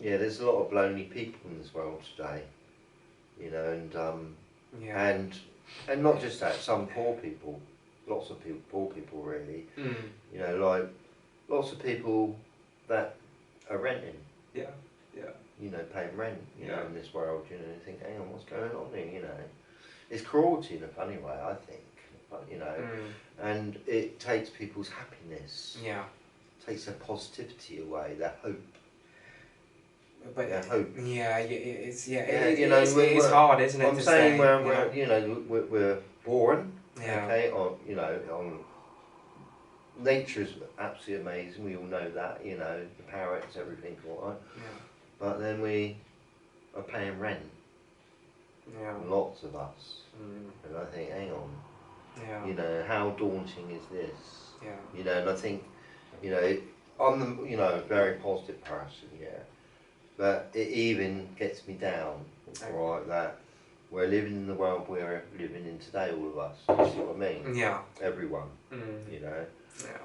yeah, there's a lot of lonely people in this world today, you know, and not just that, some poor people, lots of people, poor people really, you know, like lots of people that are renting, you know, paying rent, you know, in this world, you know, you think, hang on, what's going on here, you know, it's cruelty in a funny way, I think, but, you know, and it takes people's happiness, takes their positivity away, their hope. But their hope. It's you know, it's hard, isn't it? I'm saying we're you know we're born, okay, on you know on nature's absolutely amazing. We all know that, you know, the parrots, everything, all right. But then we are paying rent. Lots of us. And I think, hang on. You know, how daunting is this? You know, and I think, you know, I'm the, you know, a very positive person, but it even gets me down, right, that we're living in the world we're living in today, all of us, you see what I mean? Everyone, you know,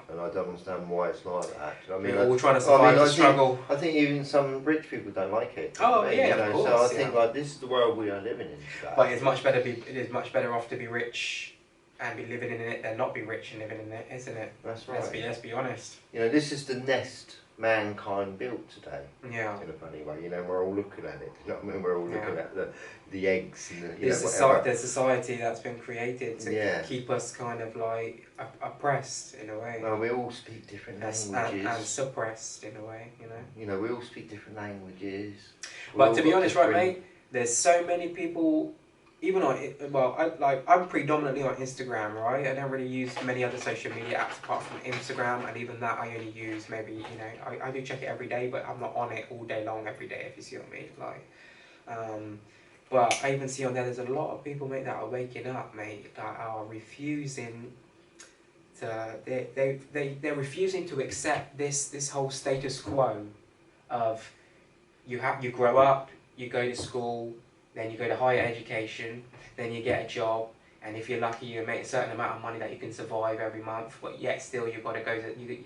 and I don't understand why it's like that. I mean, we're all trying to survive the struggle. I think even some rich people don't like it. Oh, you know? Of course, so I think like this is the world we are living in today. But it's much better. It is much better off to be rich and be living in it than not be rich and living in it, isn't it? That's right. Let's be honest. You know, this is the nest mankind built today. In a funny way, you know, we're all looking at it. You know what I mean? We're all looking at the eggs and the, the society that's been created to keep us kind of like oppressed in a way. Well, we all speak different languages and suppressed in a way, you know. You know, we all speak different languages. But to be honest, right, mate, there's so many people. Even on I'm predominantly on Instagram, right? I don't really use many other social media apps apart from Instagram, and even that I only use maybe, you know, I do check it every day, but I'm not on it all day long every day, if you see what I mean. Like, but I even see on there's a lot of people, mate, that are waking up, mate, that are refusing to they're refusing to accept this whole status quo of you grow up, you go to school. Then you go to higher education, then you get a job, and if you're lucky, you make a certain amount of money that you can survive every month. But yet, still, you've got to go to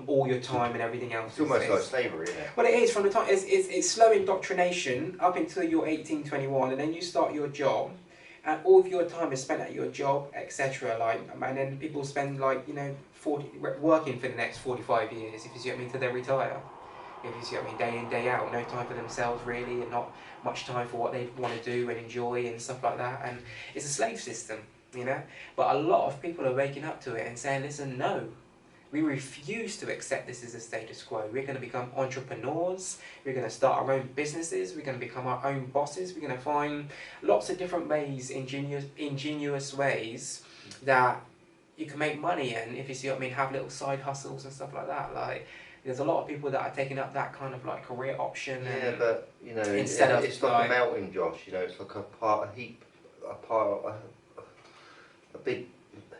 all your time and everything else. It's almost like slavery, isn't it? Well, it is from the time. It's slow indoctrination up until you're 18, 21, and then you start your job, and all of your time is spent at your job, etc. Like, and then people spend like 40 working for the next 45 years, if you see what I mean, till they retire. If you see what I mean, day in, day out, no time for themselves really, and not much time for what they want to do and enjoy and stuff like that. And it's a slave system, you know. But a lot of people are waking up to it and saying, listen, no, we refuse to accept this as a status quo. We're going to become entrepreneurs. We're going to start our own businesses. We're going to become our own bosses. We're going to find lots of different ways, ingenious ways that you can make money in, if you see what I mean, have little side hustles and stuff like that. Like, there's a lot of people that are taking up that kind of like career option. Yeah, but you know, it's like a melting, Josh. You know, it's like a big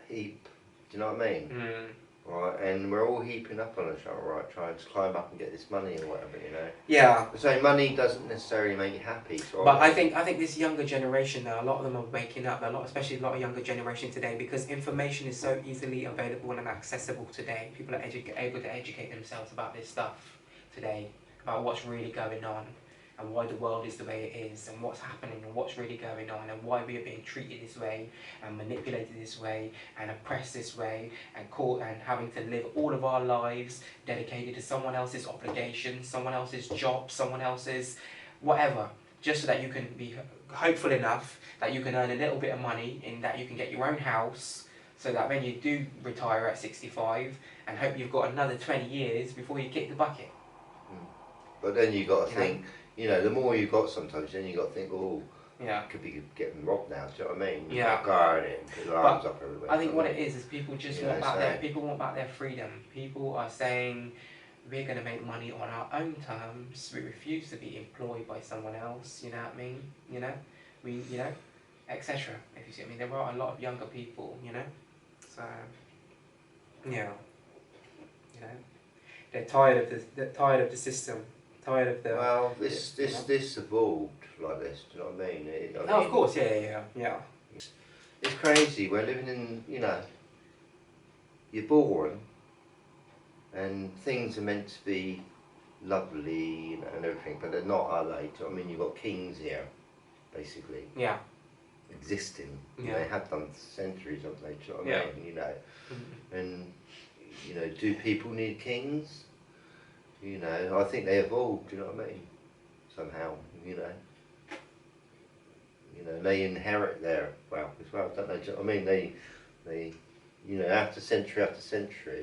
heap. Do you know what I mean? Right, and we're all heaping up on each other, right, trying to climb up and get this money or whatever, you know. Yeah. So money doesn't necessarily make you happy. So but I think this younger generation now, a lot of them are waking up. Especially a lot of younger generation today, because information is so easily available and accessible today. People are able to educate themselves about this stuff today, about what's really going on, and why the world is the way it is, and what's happening, and what's really going on, and why we are being treated this way, and manipulated this way, and oppressed this way, and caught and having to live all of our lives dedicated to someone else's obligation, someone else's job, someone else's whatever, just so that you can be hopeful enough that you can earn a little bit of money, in that you can get your own house, so that when you do retire at 65, and hope you've got another 20 years before you kick the bucket. But then you got to think. You know, the more you've got sometimes, then you've got to think, oh, could be getting robbed now, do you know what I mean? You've got to guard it and put your arms up everywhere. I think what it is people just want back people want back their freedom. People are saying, we're going to make money on our own terms, we refuse to be employed by someone else, you know what I mean? You know, etc. If you see what I mean, there are a lot of younger people, you know, so, you know, they're tired of the system. Well, this evolved like this. Do you know what I mean? Of course, yeah. It's crazy. We're living in, you know, you're born, and things are meant to be lovely, you know, and everything, but they're not, are they? I mean, you've got kings here, basically. Yeah. Existing. Yeah. They have done centuries, haven't they? Do you know what I Yeah. mean? You know, Mm-hmm. and you know, do people need kings? You know, I think they evolved. Do you know what I mean? Somehow, you know. You know, they inherit their wealth as well, don't they? Do you know what I mean? They, you know, after century,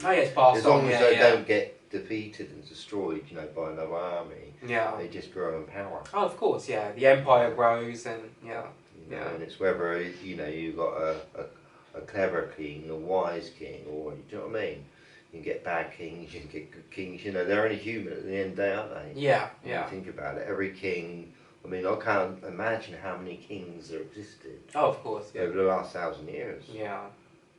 Oh, yeah, it's passed as long on, as yeah, they yeah. don't get defeated and destroyed, you know, by another army, Yeah. they just grow in power. Oh, of course, yeah. The empire grows, and yeah. You know, Yeah. and it's whether, you know, you've got a clever king, a wise king, or, do you know what I mean? You can get bad kings, you can get good kings, you know, they're only human at the end of the day, aren't they? Yeah, When yeah. you think about it, every king, I mean, I can't imagine how many kings there existed Oh, of course, yeah. over the last 1,000 years. Yeah.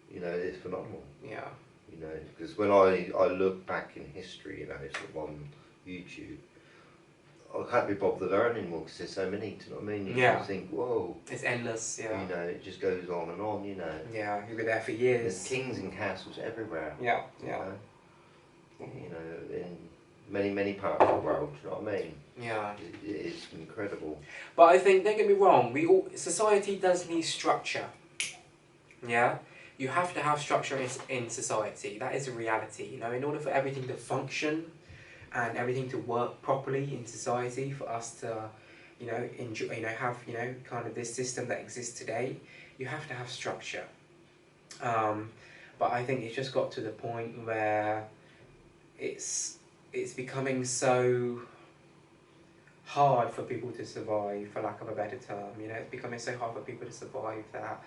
You know, it's phenomenal. Yeah. You know, because when I look back in history, you know, sort of on YouTube, I can't be bothered learning anymore because there's so many, do you know what I mean? You Yeah. just think, whoa. It's endless, yeah. You know, it just goes on, you know. Yeah, you'll be there for There's years. kings and castles everywhere. Yeah, yeah. You know, in many parts of the world, do you know what I mean? Yeah. It's incredible. But I think, don't get me wrong, society does need structure. Yeah? You have to have structure in society. That is a reality. You know, in order for everything to function and everything to work properly in society, for us to, you know, enjoy, you know, have, you know, kind of this system that exists today, you have to have structure. But I think it's just got to the point where it's becoming so hard for people to survive, for lack of a better term. You know, it's becoming so hard for people to survive that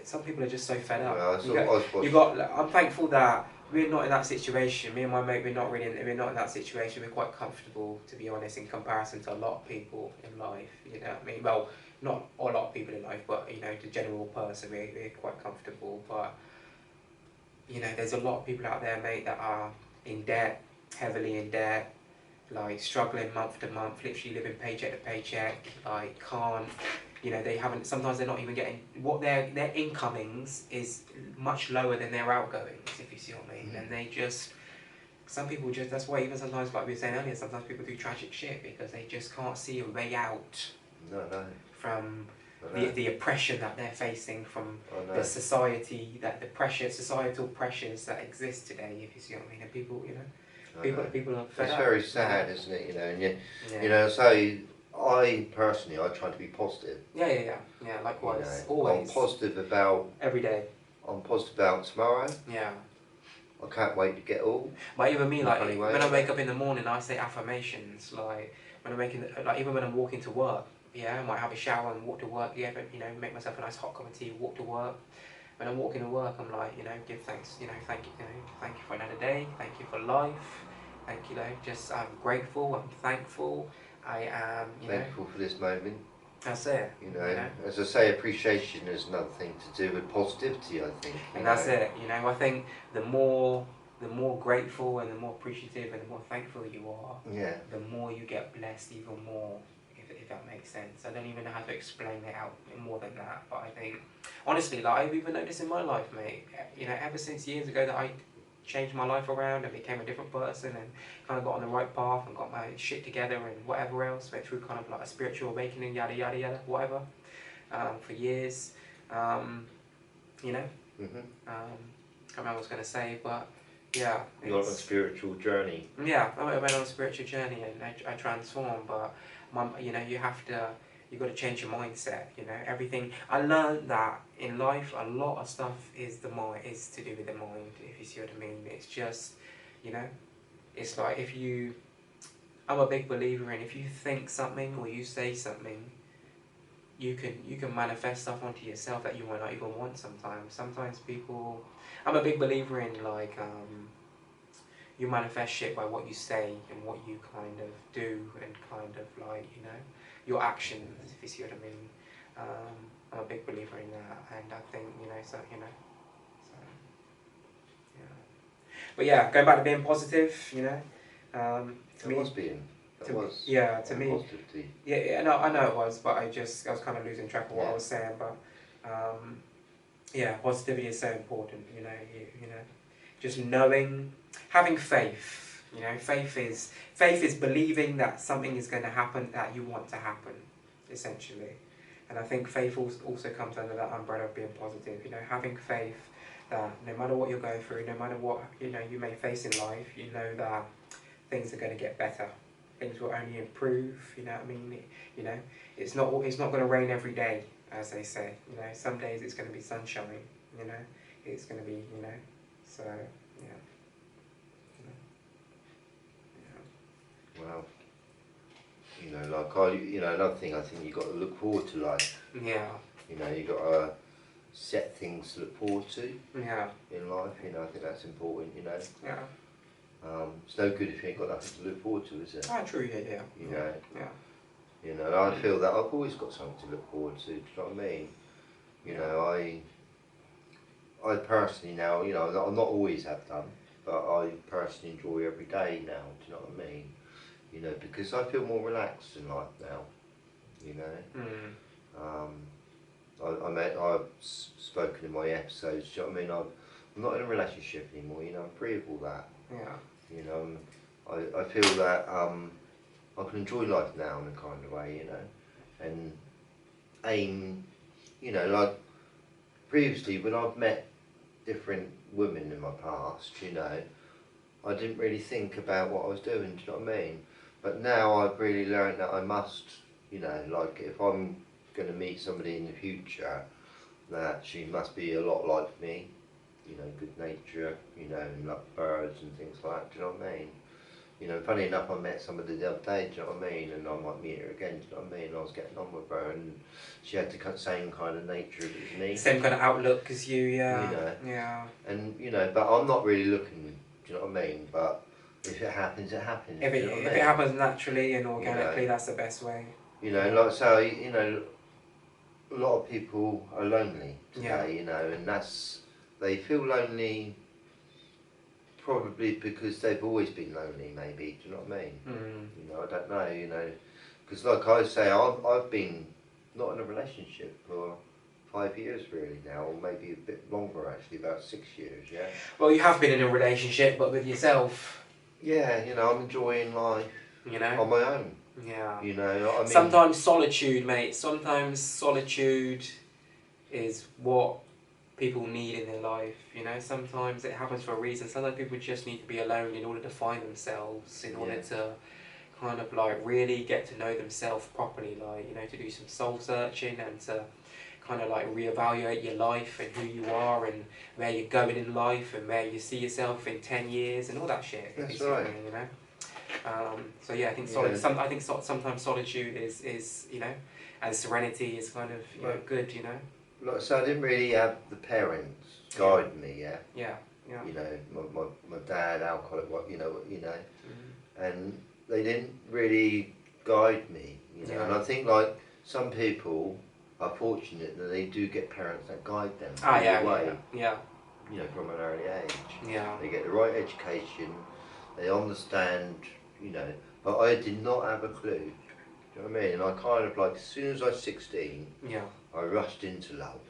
some people are just so fed up. I'm thankful that we're not in that situation. Me and my mate, we're not in that situation. We're quite comfortable, to be honest, in comparison to a lot of people in life. You know what I mean? Well, not a lot of people in life, but you know, the general person, we're quite comfortable. But you know, there's a lot of people out there, mate, that are in debt, heavily in debt, like struggling month to month, literally living paycheck to paycheck, like can't, you know, sometimes they're not even getting, what their incomings is much lower than their outgoings, if you see what I mean. And they just, some people just, that's why even sometimes, like we were saying earlier, sometimes people do tragic shit because they just can't see a way out from the oppression that they're facing from the society, societal pressures that exist today, if you see what I mean. And people, you know, people are fed up. It's very sad, isn't it? You know, and you know, so I personally, I try to be positive. Yeah. Likewise, you know, always. I'm positive about every day. I'm positive about tomorrow. Yeah. I can't wait to get all. But even me, like when I wake up in the morning, I say affirmations. Like when I'm even when I'm walking to work. Yeah, I might have a shower and walk to work. Yeah, but you know, make myself a nice hot cup of tea, walk to work. When I'm walking to work, I'm like, you know, give thanks. You know, thank you for another day. Thank you for life. Thank you, just I'm grateful. I'm thankful. I am, thankful for this moment. That's it. You know, as I say, appreciation is another thing to do with positivity, I think. And that's it. You know, I think the more grateful and the more appreciative and the more thankful you are, the more you get blessed even more. If that makes sense. I don't even know how to explain it out more than that, but I think, honestly, like I've even noticed in my life, mate, you know, ever since years ago that I changed my life around and became a different person and kind of got on the right path and got my shit together and whatever else, went through kind of like a spiritual awakening, yada yada yada, whatever, for years, you know, I can't remember what I was going to say, but yeah. You're on a spiritual journey. Yeah, I went on a spiritual journey and I transformed, but you know, you've got to change your mindset. You know, everything. I learned that in life, a lot of stuff is to do with the mind. If you see what I mean, it's just, you know, it's like I'm a big believer in if you think something or you say something, you can manifest stuff onto yourself that you might not even want sometimes. Sometimes people, I'm a big believer in like you manifest shit by what you say and what you kind of do and kind of like, you know, your actions, if you see what I mean. I'm a big believer in that, and I think, you know, so, yeah. But yeah, going back to being positive, you know, to me, positivity. Yeah, I know it was, but I was kind of losing track of what I was saying, but yeah, positivity is so important, you know, just knowing, having faith, You know, faith is believing that something is going to happen that you want to happen, essentially. And I think faith also comes under that umbrella of being positive. You know, having faith that no matter what you're going through, no matter what you may face in life, you know that things are going to get better. Things will only improve. You know what I mean? You know, it's not going to rain every day, as they say. You know, some days it's going to be sunshine. You know, it's going to be, you know, so yeah. Well, you know, like another thing I think you've got to look forward to life. Yeah. You know, you've got to set things to look forward to. Yeah. In life, you know, I think that's important. You know. Yeah. It's no good if you ain't got nothing to look forward to, is it? Ah, true. Yeah. You know. Yeah. You know, I feel that I've always got something to look forward to. Do you know what I mean? You know, I personally now, you know, I'm not always have done, but I personally enjoy every day now. Do you know what I mean? You know, because I feel more relaxed in life now. You know. I've spoken in my episodes. Do you know what I mean? I'm not in a relationship anymore. You know, I'm free of all that. Yeah. You know, I feel that I can enjoy life now in a kind of way. You know, and aim. You know, like previously when I've met different women in my past, you know, I didn't really think about what I was doing. Do you know what I mean? But now I've really learned that I must, you know, like if I'm going to meet somebody in the future, that she must be a lot like me, you know, good nature, you know, and love birds and things like that. Do you know what I mean? You know, funny enough, I met somebody the other day, do you know what I mean? And I might meet her again, do you know what I mean? I was getting on with her and she had the same kind of nature as me. Same kind of outlook as you, yeah. You know. Yeah. And, you know, but I'm not really looking, do you know what I mean? But if it happens, it happens. If it happens naturally and organically, you know, that's the best way. You know, like so, you know, a lot of people are lonely today, you know, and they feel lonely probably because they've always been lonely, maybe, do you know what I mean? You know, I don't know, you know, because like I say, I've been not in a relationship for 5 years really now, or maybe a bit longer actually, about 6 years, yeah. Well, you have been in a relationship, but with yourself. Yeah, you know, I'm enjoying life, you know, on my own. Yeah. You know, I mean, sometimes solitude, mate. Sometimes solitude is what people need in their life. You know, sometimes it happens for a reason. Sometimes people just need to be alone in order to find themselves, in order to kind of like really get to know themselves properly. Like, you know, to do some soul searching and to kind of like reevaluate your life and who you are and where you're going in life and where you see yourself in 10 years and all that shit. That's right. You know. So yeah, I think sometimes solitude is you know, and serenity is kind of good, you know. Like, so I didn't really have the parents guide me, Yeah. You know, my dad, alcoholic, you know, and they didn't really guide me, you know. And I think like some people are fortunate that they do get parents that guide them yeah. You know, from an early age. Yeah. They get the right education, they understand, you know, but I did not have a clue. Do you know what I mean? And I kind of like, as soon as I was 16, I rushed into love.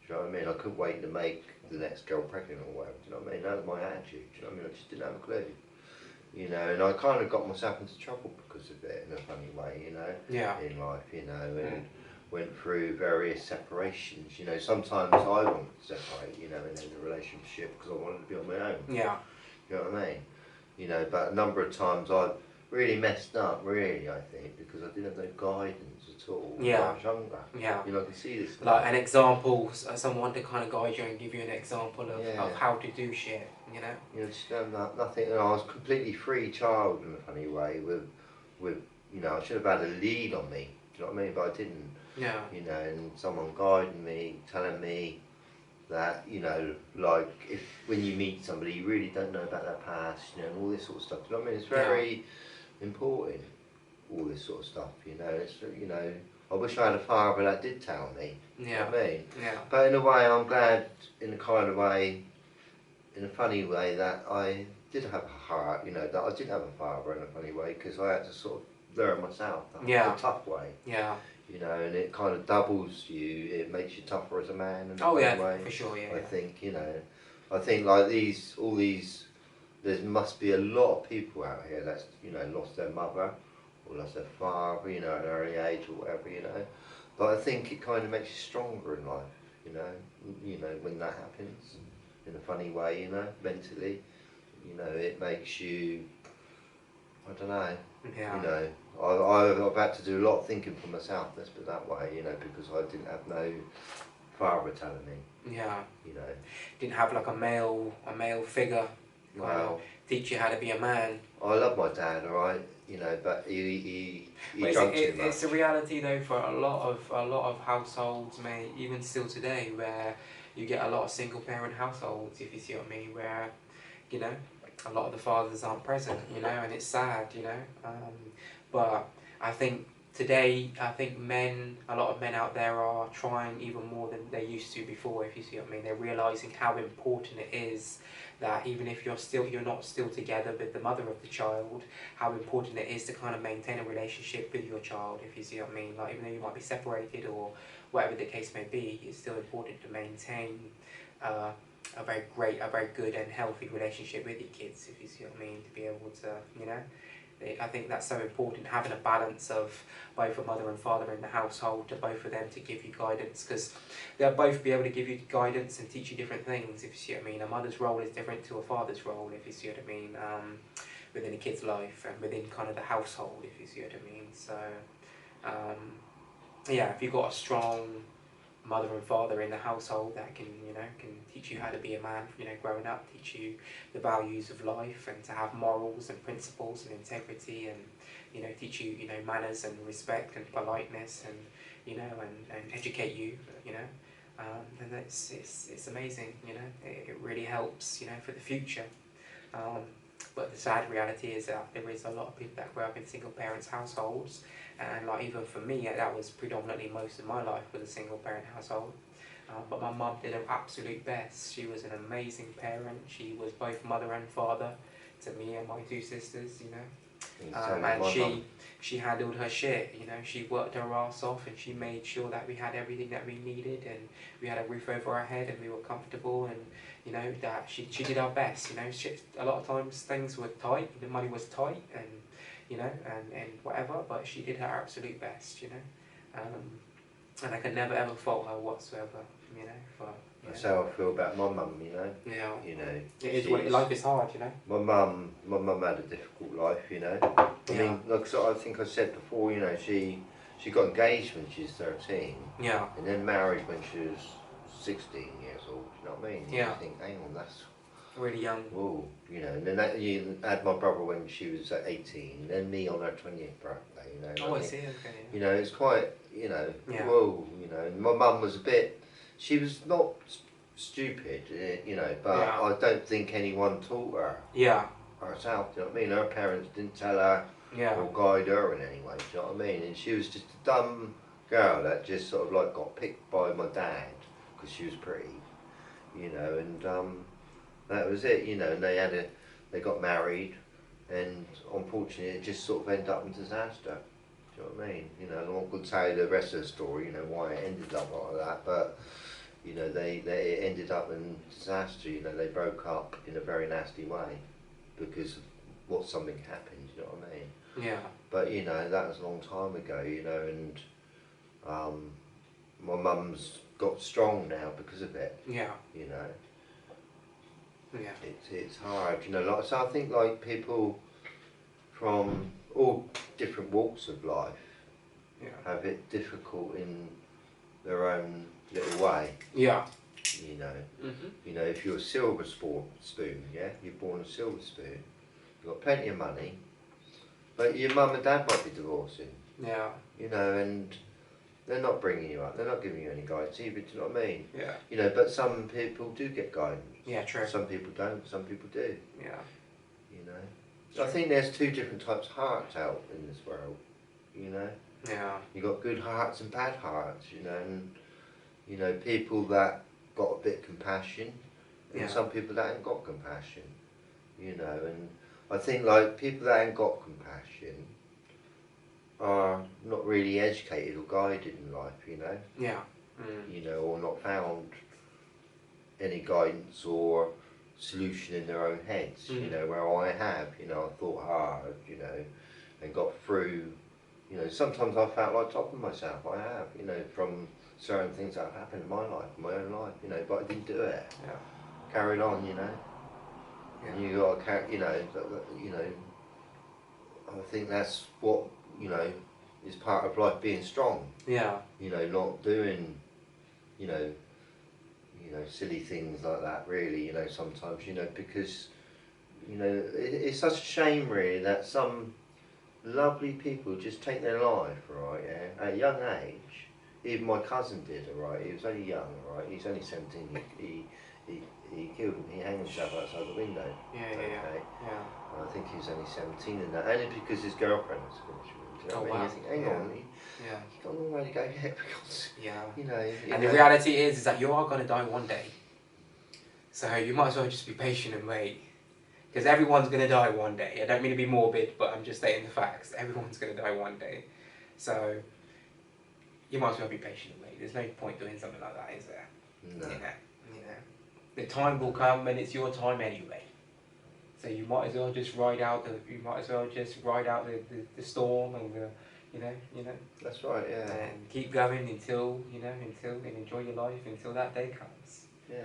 Do you know what I mean? I couldn't wait to make the next girl pregnant or whatever. Do you know what I mean? That was my attitude. Do you know what I mean? I just didn't have a clue. You know, and I kind of got myself into trouble because of it in a funny way, you know, in life, you know, and went through various separations. You know, sometimes I wanted to separate, you know, and end a relationship because I wanted to be on my own. Yeah. You know what I mean? You know, but a number of times I've really messed up, really, I think, because I didn't have no guidance at all when I was younger. Yeah. You know, I can see this. Like an example, someone to kind of guide you and give you an example of how to do shit, you know? You know, just nothing, and I was a completely free child in a funny way with, you know, I should have had a lead on me, do you know what I mean? But I didn't. Yeah. You know, and someone guiding me, telling me that, you know, like, when you meet somebody, you really don't know about their past, you know, and all this sort of stuff, do you know what I mean? It's very important, all this sort of stuff, you know, it's, you know, I wish I had a father that did tell me, you know what I mean? Yeah. But in a way, I'm glad, in a kind of way, in a funny way, that I did have a heart, you know, that I did have a father in a funny way, because I had to sort of learn myself, the tough way. Yeah. You know, and it kind of doubles you, it makes you tougher as a man in a way, for sure, I think, you know, I think like all these there must be a lot of people out here that's, you know, lost their mother or lost their father, you know, at an early age or whatever, you know. But I think it kind of makes you stronger in life, you know, when that happens in a funny way, you know, mentally, you know, it makes you, I don't know, Yeah. you know, I've had to do a lot of thinking for myself, let's put it that way, you know, because I didn't have no father telling me. Yeah. You know. Didn't have like a male figure. Wow. Teach you how to be a man. I love my dad, alright, you know, but he But drank too much. it's a reality though for a lot of households, mate, even still today, where you get a lot of single parent households, if you see what I mean, where, you know, a lot of the fathers aren't present, you know, and it's sad, you know. But I think today, a lot of men out there are trying even more than they used to before, if you see what I mean. They're realising how important it is that even if you're not still together with the mother of the child, how important it is to kind of maintain a relationship with your child, if you see what I mean. Like, even though you might be separated or whatever the case may be, it's still important to maintain a very good and healthy relationship with your kids, if you see what I mean, to be able to, you know. I think that's so important, having a balance of both a mother and father in the household, to both of them to give you guidance, because they'll both be able to give you guidance and teach you different things, if you see what I mean. A mother's role is different to a father's role, if you see what I mean, within a kid's life and within kind of the household, if you see what I mean. So, yeah, if you've got a strong mother and father in the household that can teach you how to be a man, you know, growing up, teach you the values of life and to have morals and principles and integrity, and, you know, teach you, you know, manners and respect and politeness, and, you know, and educate you, you know, then it's amazing, you know. It really helps, you know, for the future. But the sad reality is that there is a lot of people that grow up in single parents households, and like even for me, that was predominantly most of my life was a single parent household. But my mum did her absolute best. She was an amazing parent. She was both mother and father to me and my two sisters, you know. And she handled her shit, you know. She worked her ass off, and she made sure that we had everything that we needed, and we had a roof over our head, and we were comfortable, and, you know, that she did our best, you know. A lot of times things were tight, the money was tight, and, you know, and whatever, but she did her absolute best, you know. And I could never ever fault her whatsoever, you know. That's how I feel about my mum, you know. Yeah. You know. Life is hard, you know. My mum had a difficult life, you know. I mean, like I think I said before, you know, she got engaged when she was 13. Yeah. And then married when she was 16 years old. You know what I mean? Yeah. You think, hang on, that's really young. Whoa, you know. And then you had my brother when she was 18. Then me on her 20th birthday. You know. Oh, I see. Okay. You know, it's quite, you know. Yeah. Whoa, you know. My mum was a bit. She was not stupid, you know, but Yeah. I don't think anyone taught her. Yeah. Herself, do you know what I mean? Her parents didn't tell her or guide her in any way, do you know what I mean? And she was just a dumb girl that just sort of like got picked by my dad because she was pretty, you know, and that was it, you know. And they got married, and unfortunately it just sort of ended up in disaster. Do you know what I mean? You know, and I won't go tell you the rest of the story, you know, why it ended up like that, but you know, they ended up in disaster. You know, they broke up in a very nasty way because of something happened. You know what I mean? Yeah. But you know, that was a long time ago. You know, and my mum's got strong now because of it. Yeah. You know. Yeah. It's hard. You know, like, so I think like people from all different walks of life have it difficult in their own little way. Yeah. You know. You know, if you're a silver spoon, yeah, you're born a silver spoon, you've got plenty of money, but your mum and dad might be divorcing. Yeah. You know, and they're not bringing you up, they're not giving you any guidance either, do you know what I mean? Yeah. You know, but some people do get guidance. Yeah, true. Some people don't, some people do. Yeah. You know. So I think there's two different types of hearts out in this world, you know. Yeah. You got good hearts and bad hearts, you know, and you know, people that got a bit of compassion, and some people that ain't got compassion, you know. And I think like people that ain't got compassion are not really educated or guided in life, you know. Yeah. You know, or not found any guidance or solution in their own heads, you Mm. know, where I have, you know, I thought hard, you know, and got through, you know, sometimes I felt like topping myself, I have, you know, from certain things that have happened in my life, my own life, you know, but I didn't do it. Yeah. Carried on, you know. Yeah. And you got to carry, you know, I think that's what, you know, is part of life, being strong. Yeah. You know, not doing, you know, silly things like that, really, you know, sometimes, you know, because, you know, it's such a shame, really, that some lovely people just take their life, right, yeah, at a young age. Even my cousin did, alright, he was only young, alright, he's only 17, he killed him, he hanged himself outside the window. Yeah. I think he was only 17 in that, only because his girlfriend was finished with him. Oh, You know what I mean? wow. You think, hang on, Yeah. he's got a long way to go yet, because, you know. And the reality is that you are going to die one day. So you might as well just be patient and wait. Because everyone's going to die one day. I don't mean to be morbid, but I'm just stating the facts. Everyone's going to die one day. So you might as well be patient and wait. There's no point doing something like that, is there? No. You know. The time will come and it's your time anyway. So you might as well just ride out the storm and you know. That's right, yeah. And keep going until and enjoy your life until that day comes. Yeah.